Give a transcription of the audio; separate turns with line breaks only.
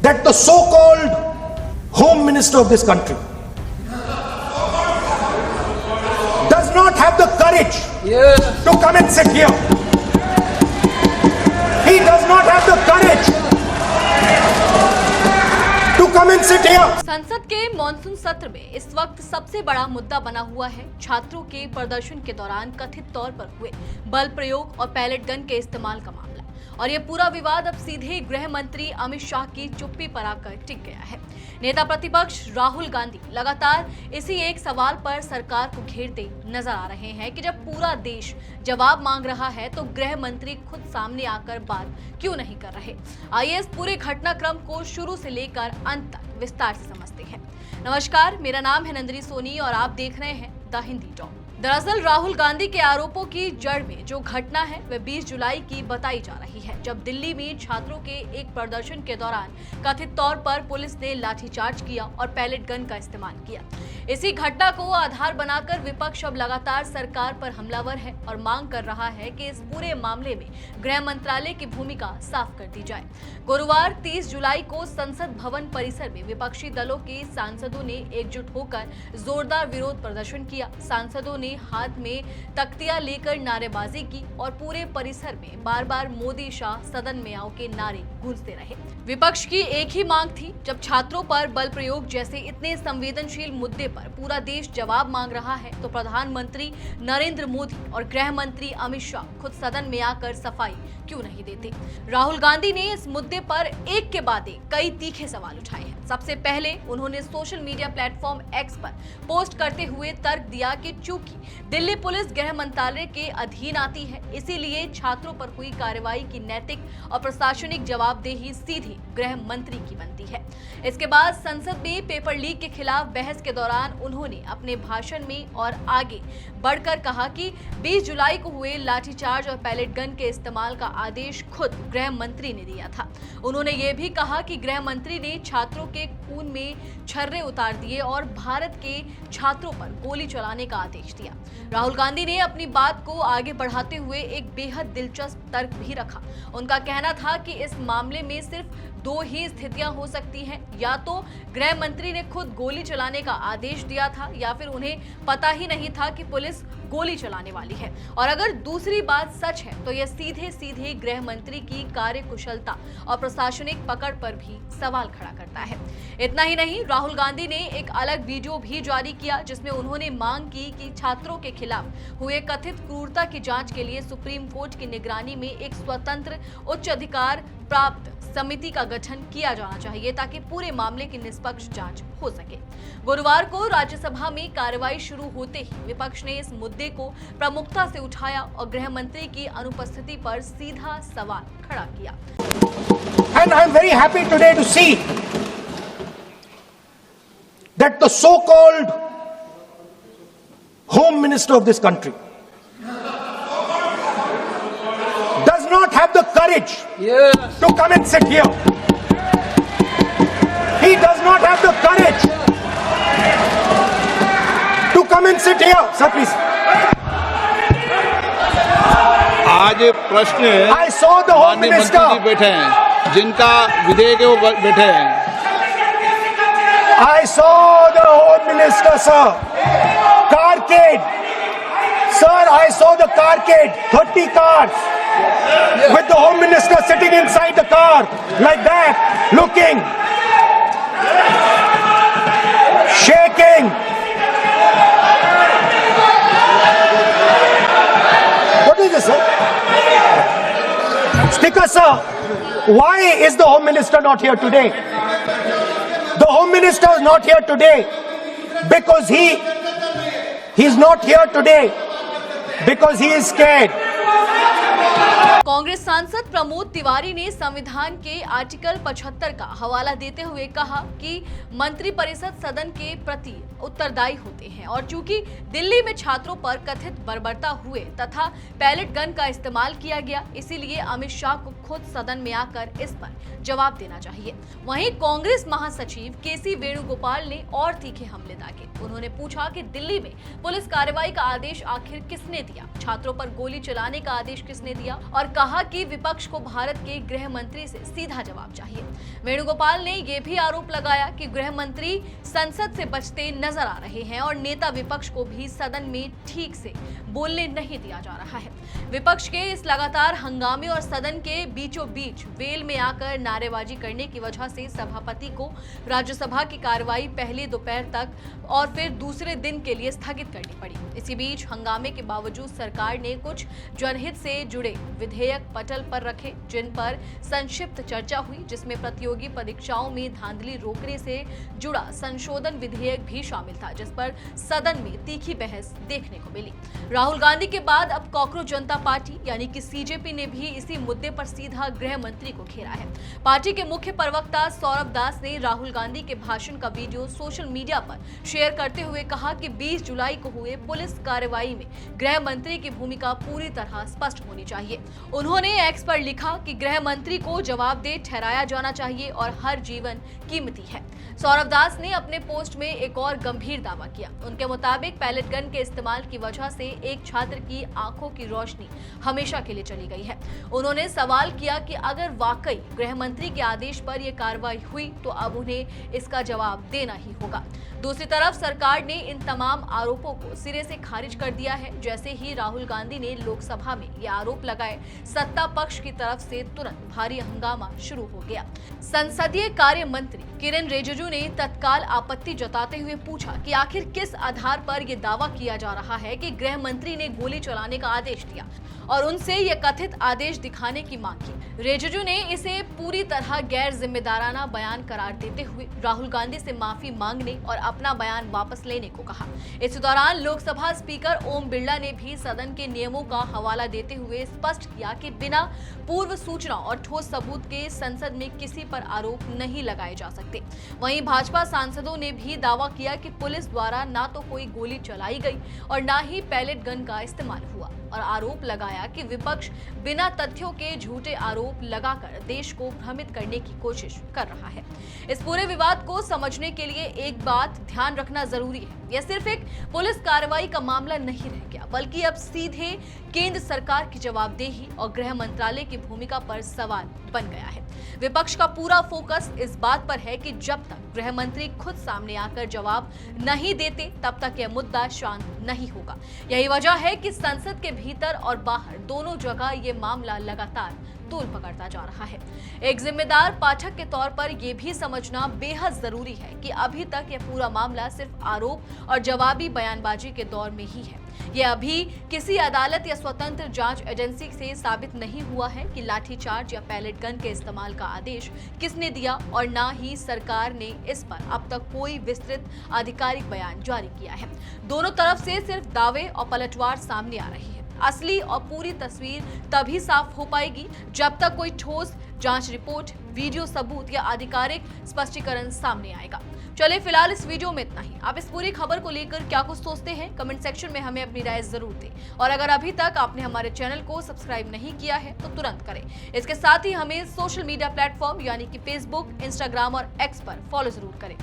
that the so-called Home Minister of this country does not have the courage to come and sit here. He does not have the courage to come and sit here.
संसद के monsoon सत्र में इस वक्त सबसे बड़ा मुद्दा बना हुआ है छात्रों के प्रदर्शन के दौरान कथित तौर पर हुए बल प्रयोग और पैलेट गन के इस्तेमाल का मामला। और ये पूरा विवाद अब सीधे गृह मंत्री अमित शाह की चुप्पी पर आकर टिक गया है। नेता प्रतिपक्ष राहुल गांधी लगातार इसी एक सवाल पर सरकार को घेरते नजर आ रहे हैं कि जब पूरा देश जवाब मांग रहा है तो गृह मंत्री खुद सामने आकर बात क्यों नहीं कर रहे। आइए इस पूरे घटनाक्रम को शुरू से लेकर अंत तक विस्तार से समझते हैं। नमस्कार, मेरा नाम है नंदिनी सोनी और आप देख रहे हैं द हिंदी टॉक। दरअसल राहुल गांधी के आरोपों की जड़ में जो घटना है वह 20 जुलाई की बताई जा रही है, जब दिल्ली में छात्रों के एक प्रदर्शन के दौरान कथित तौर पर पुलिस ने लाठीचार्ज किया और पैलेट गन का इस्तेमाल किया। इसी घटना को आधार बनाकर विपक्ष अब लगातार सरकार पर हमलावर है और मांग कर रहा है कि इस पूरे मामले में गृह मंत्रालय की भूमिका साफ कर दी जाए। गुरुवार 30 जुलाई को संसद भवन परिसर में विपक्षी दलों के सांसदों ने एकजुट होकर जोरदार विरोध प्रदर्शन किया। सांसदों ने हाथ में तख्तियां लेकर नारेबाजी की और पूरे परिसर में बार बार मोदी शाह सदन में आओ के नारे गूंजते रहे। विपक्ष की एक ही मांग थी, जब छात्रों पर बल प्रयोग जैसे इतने संवेदनशील मुद्दे पर पूरा देश जवाब मांग रहा है तो प्रधानमंत्री नरेंद्र मोदी और गृह मंत्री अमित शाह खुद सदन में आकर सफाई क्यों नहीं देते। राहुल गांधी ने इस मुद्दे पर एक के बाद एक कई तीखे सवाल उठाए हैं। सबसे पहले उन्होंने सोशल मीडिया प्लेटफॉर्म एक्स पर पोस्ट करते हुए तर्क दिया कि चूंकि दिल्ली पुलिस गृह मंत्रालय के अधीन आती है, इसीलिए छात्रों पर हुई कार्रवाई की नैतिक और प्रशासनिक जवाबदेही सीधे गृह मंत्री की बनती है। इसके बाद संसद में पेपर लीक के खिलाफ बहस के दौरान उन्होंने अपने भाषण में और आगे बढ़कर कहा कि 20 जुलाई को हुए लाठीचार्ज और पैलेट गन के इस्तेमाल का आदेश खुद गृह मंत्री ने दिया था। उन्होंने ये भी कहा कि गृह मंत्री ने छात्रों के खून में छर्रे उतार दिए और भारत के छात्रों पर गोली चलाने का आदेश दिया। राहुल गांधी ने अपनी बात को आगे बढ़ाते हुए एक बेहद दिलचस्प तर्क भी रखा। उनका कहना था कि इस मामले में सिर्फ दो ही स्थितियां हो सकती हैं, या तो गृह मंत्री ने खुद गोली चलाने का आदेश दिया था या फिर उन्हें पता ही नहीं था कि पुलिस गोली चलाने वाली है। और अगर दूसरी बात सच है तो यह सीधे सीधे गृह मंत्री की कार्यकुशलता और प्रशासनिक पकड़ पर भी सवाल खड़ा करता है। इतना ही नहीं, राहुल गांधी ने एक अलग वीडियो भी जारी किया जिसमें उन्होंने मांग की कि छात्रों के खिलाफ हुए कथित क्रूरता की जांच के लिए सुप्रीम कोर्ट की निगरानी में एक स्वतंत्र उच्च अधिकार प्राप्त समिति का गठन किया जाना चाहिए ताकि पूरे मामले की निष्पक्ष जांच हो सके। गुरुवार को राज्यसभा में कार्रवाई शुरू होते ही विपक्ष ने इस मुद्दे को प्रमुखता से उठाया और गृह मंत्री की अनुपस्थिति पर सीधा सवाल खड़ा किया।
And I am very happy today to see that the so-called Home Minister of this country does not have the courage to come and sit here. He does not have the courage to come and sit here. Sir, please.
आज प्रश्न
I saw the Home
माननीय
Minister.
मंत्री जी बैठे हैं, जिनका विधेयक है वो बैठे हैं।
I saw the Home Minister, sir. Carcade. Sir, I saw the carcade. 30 cars. With the Home Minister sitting inside the car. Like that. Looking. Shaking. What is this, sir? Speaker, sir. Why is the Home Minister not here today? The Home Minister is not here today because he's not here today because he is scared.
Congress सांसद प्रमोद तिवारी ने संविधान के article 75 का हवाला देते हुए कहा कि मंत्रिपरिषद सदन के प्रति उत्तरदायी होते हैं और चूंकि दिल्ली में छात्रों पर कथित बर्बरता हुए तथा पैलेट गन का इस्तेमाल किया गया, इसीलिए अमित शाह को खुद सदन में आकर इस पर जवाब देना चाहिए। वहीं कांग्रेस महासचिव केसी वेणुगोपाल ने और तीखे हमले दागे। उन्होंने पूछा कि दिल्ली में पुलिस कार्रवाई का आदेश आखिर किसने दिया, छात्रों पर गोली चलाने का आदेश किसने दिया, और कहा कि विपक्ष को भारत के गृह मंत्री से सीधा जवाब चाहिए। वेणुगोपाल ने यह भी आरोप लगाया कि गृह मंत्री संसद से बचते नजर आ रहे हैं और नेता विपक्ष को भी सदन में ठीक से बोलने नहीं दिया जा रहा है। विपक्ष के इस लगातार हंगामे और सदन के बीचों बीच वेल में आकर नारेबाजी करने की वजह से सभापति को राज्यसभा की कार्रवाई पहले दोपहर तक और फिर दूसरे दिन के लिए स्थगित करनी पड़ी। इसी बीच हंगामे के बावजूद सरकार ने कुछ जनहित से जुड़े विधेयक पटल पर रखे, जिन पर संक्षिप्त चर्चा हुई, जिसमें प्रतियोगी परीक्षाओं में धांधली रोकने से जुड़ा संशोधन विधेयक भी शामिल था, जिस पर सदन में तीखी बहस देखने को मिली। राहुल गांधी के बाद अब कॉकरोच जनता पार्टी यानी कि सीजेपी ने भी इसी मुद्दे पर सीधा गृह मंत्री को घेरा है। पार्टी के मुख्य प्रवक्ता सौरभ दास ने राहुल गांधी के भाषण का वीडियो सोशल मीडिया पर शेयर करते हुए कहा कि 20 जुलाई को हुए पुलिस कार्रवाई में गृह मंत्री की भूमिका पूरी तरह स्पष्ट होनी चाहिए। उन्होंने एक्स पर लिखा कि गृह मंत्री को जवाबदेह ठहराया जाना चाहिए और हर जीवन कीमती है। सौरभ दास ने अपने पोस्ट में एक और गंभीर दावा किया। उनके मुताबिक पैलेट गन के इस्तेमाल की वजह से एक छात्र की आंखों की रोशनी हमेशा के लिए चली गई है। उन्होंने सवाल किया कि अगर वाकई गृह मंत्री के आदेश पर यह कार्रवाई हुई तो अब उन्हें इसका जवाब देना ही होगा। दूसरी तरफ सरकार ने इन तमाम आरोपों को सिरे से खारिज कर दिया है। जैसे ही राहुल गांधी ने लोकसभा में ये आरोप लगाए, सत्ता पक्ष की तरफ से तुरंत भारी हंगामा शुरू हो गया। संसदीय कार्य मंत्री किरेन रिजिजू ने तत्काल आपत्ति जताते हुए पूछा कि आखिर किस आधार पर यह दावा किया जा रहा है कि गृह मंत्री ने गोली चलाने का आदेश दिया और उनसे यह कथित आदेश दिखाने की मांग की। रिजिजू ने इसे पूरी तरह गैर जिम्मेदाराना बयान करार देते हुए राहुल गांधी से माफी मांगने और अपना बयान वापस लेने को कहा। इस दौरान लोकसभा स्पीकर ओम बिरला ने भी सदन के नियमों का हवाला देते हुए स्पष्ट किया कि बिना पूर्व सूचना और ठोस सबूत के संसद में किसी पर आरोप नहीं लगाए जा सकते। वहीं भाजपा सांसदों ने भी दावा किया कि पुलिस द्वारा ना तो कोई गोली चलाई गई और ना ही पैलेट गन का इस्तेमाल हुआ, और आरोप लगाया कि विपक्ष बिना तथ्यों के झूठे आरोप लगाकर देश को भ्रमित करने की कोशिश कर रहा है। इस पूरे विवाद को समझने के लिए एक बात ध्यान रखना जरूरी है, यह सिर्फ एक पुलिस कार्रवाई का मामला नहीं रह गया, बल्कि अब सीधे केंद्र सरकार की जवाबदेही और गृह मंत्रालय की भूमिका पर सवाल बन गया है। विपक्ष का पूरा फोकस इस बात पर है कि जब तक गृह मंत्री खुद सामने आकर जवाब नहीं देते, तब तक यह मुद्दा शांत नहीं होगा। यही वजह है कि संसद के भीतर और बाहर दोनों जगह ये मामला लगातार तूल पकड़ता जा रहा है। एक जिम्मेदार पाठक के तौर पर यह भी समझना बेहद जरूरी है कि अभी तक यह पूरा मामला सिर्फ आरोप और जवाबी बयानबाजी के दौर में ही है। यह अभी किसी अदालत या स्वतंत्र जांच एजेंसी से साबित नहीं हुआ है कि लाठीचार्ज या पैलेट गन के इस्तेमाल का आदेश किसने दिया, और न ही सरकार ने इस पर अब तक कोई विस्तृत आधिकारिक बयान जारी किया है। दोनों तरफ से सिर्फ दावे और पलटवार सामने आ रही है। असली और पूरी तस्वीर तभी साफ हो पाएगी जब तक कोई ठोस जांच रिपोर्ट, वीडियो सबूत या आधिकारिक स्पष्टीकरण सामने आएगा। चलिए फिलहाल इस वीडियो में इतना ही। आप इस पूरी खबर को लेकर क्या कुछ सोचते हैं, कमेंट सेक्शन में हमें अपनी राय जरूर दें। और अगर अभी तक आपने हमारे चैनल को सब्सक्राइब नहीं किया है तो तुरंत करें। इसके साथ ही हमें सोशल मीडिया प्लेटफॉर्म यानी कि फेसबुक, इंस्टाग्राम और एक्स पर फॉलो जरूर करें।